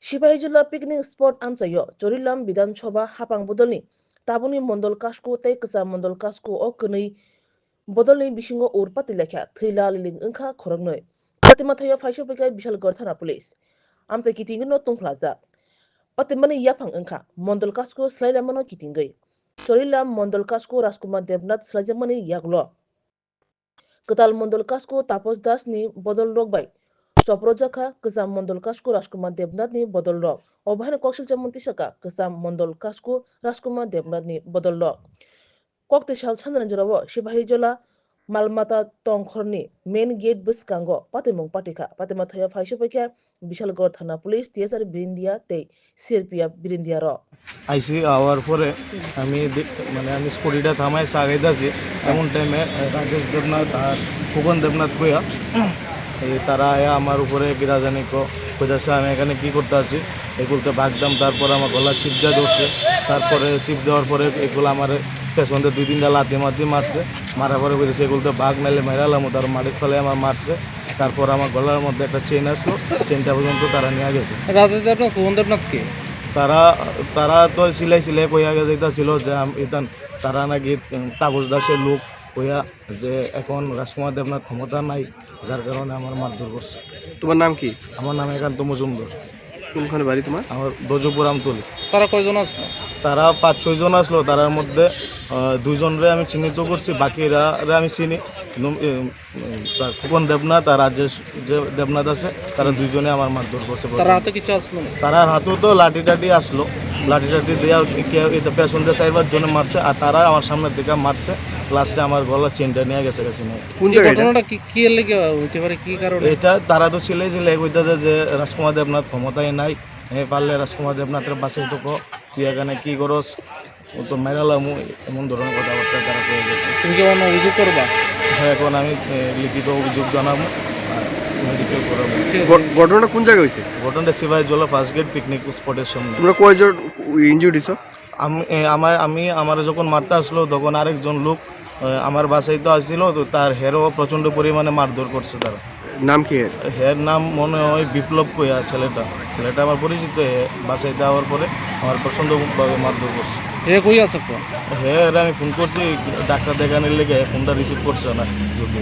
Sepahijala picnic spot আমচাयो চরিলাম বিধানসভা হাপাং বদলনি তাবুনি মন্ডল কাসকো তै কসা মন্ডল কাসকো o kwnei bodolni bisingo ur pati lekha thila liling wngkha khorognoi patimathayo phaisopaikai bishalgarh thana police amchai kitingno tungphlajak patimani yaphang wngkha mondol kasko slailamano kitingoi chorilam mondol kasko rajkumar devnath slaijakmani yaklo katal mondol kasko tapos das ni bodol rokbai Soprojaka kesam Mondol Kasko Rajkumar Devnath ni bodol rok. Obhana koksil jamunti saka kesam Mondol Kasko Rajkumar Devnath ni bodol rok. Kokte sal sandan jorawo Sipahijola Malmata Tongkhorni main gate buskango patimung patika patimathaya phaisopaikia Bishalgarh Thana Police TSR Birindia tei CRPF Birindia ro. আইসি hour পরে আমি আমি স্কুটিটা থামাই সাগাইতেছি এমন টাইমে রাজেশ দেবনাথ আর খোকন দেবনাথ কইয়া তারা আয়া আমার উপরে কিরা জানি কোথাছে আমি এখানে কী করতে আছি এগুলোতে ভাগদাম তারপরে আমার গলা চিপ দিয়ে ধরছে তারপরে চিপ দেওয়ার পরে এগুলো আমার পেছনতে 2-3টা লাথি মারছে মারার পরে বলেছে এগুলোতে ভাগ নাইলে মেরালাম তার মাটির ফলে আমার মারছে তারপর আমার গলার মধ্যে একটা চেন আসলো চেনটা পর্যন্ত তারা নিয়ে গেছে রাজেশ দেবনাথ খোকন দেবনাথকে তারা তো সিলাই কইয়া যাইতেছিল যে ইতান তারা নাকি তাপস দাসের লোক কইয়া যে এখন রাজকুমার দেবনাথ ক্ষমতা নাই যার কারণে আমার মারধর করছে। তোমার নাম কি? আমার নাম একান্ত মজুমদার। কোনখানে বাড়ি তোমার? আমার দজপুর আমতলি। তারা কয়জন আসলো? তারা 5-6 জন আসলো, তার মধ্যে 2 জনরে আমি চিহ্নিত করছি, বাকিরা আমি চিনি খোকন দেবনাথ আর রাজেশ যে দেবনাথ আছে তারা 2 জনে আমার মারধর করছে। তারা হাতে কিছু আসলো না? তারা হাতেও তো লাঠি টাঠি আসলো, লাঠি টাঠি দেওয়া পেছন দিয়ে 4-5 জনে মারছে আর তারা আমার সামনের দিকে মারছে, লাস্টে আমার গলার চেনটা নিয়ে গেছে নিয়ে। কোন ঘটনাটা কি লেগে হইতে পারে, কি কারণে? এটা তারা তো ছিল কইতেছে যে রাজকুমার দেবনাথ ক্ষমতায় নাই, পারলে রাজকুমার দেবনাথের বাসে তো তুই এখানে কী করস তো মেরালাম, এমন ধরনের কথাবার্তা তারা কয়ে গেছে। তুমি কি অন্য অভিযোগ করবা? হ্যাঁ, এখন আমি লিখিত অভিযোগ জানাবো আর মেডিকেল করাবো। ঘটনাটা কোন জায়গায় হয়েছে? ঘটনাটা সিপাহীজলা ফার্স্ট গেট পিকনিক স্পটের সামনে। তোমরা কয়জন ইনজুর্ড হইছো? আমার যখন মারতে আসলো তখন আরেকজন লোক আমার বাসায় তো আসছিল, তো তার হেরও প্রচণ্ড পরিমাণে মারধর করছে। তারা নাম কি? হের নাম মনে হয় বিপ্লব কইয়া, ছেলেটা আমার পরিচিত। বাসায় যাওয়ার পরে আমার প্রচণ্ডভাবে মারধর করছে। হে কই আছে? আমি ফোন করছি ডাক্তার দেখানোর লেগে, ফোনটা রিসিভ করছে না যদি।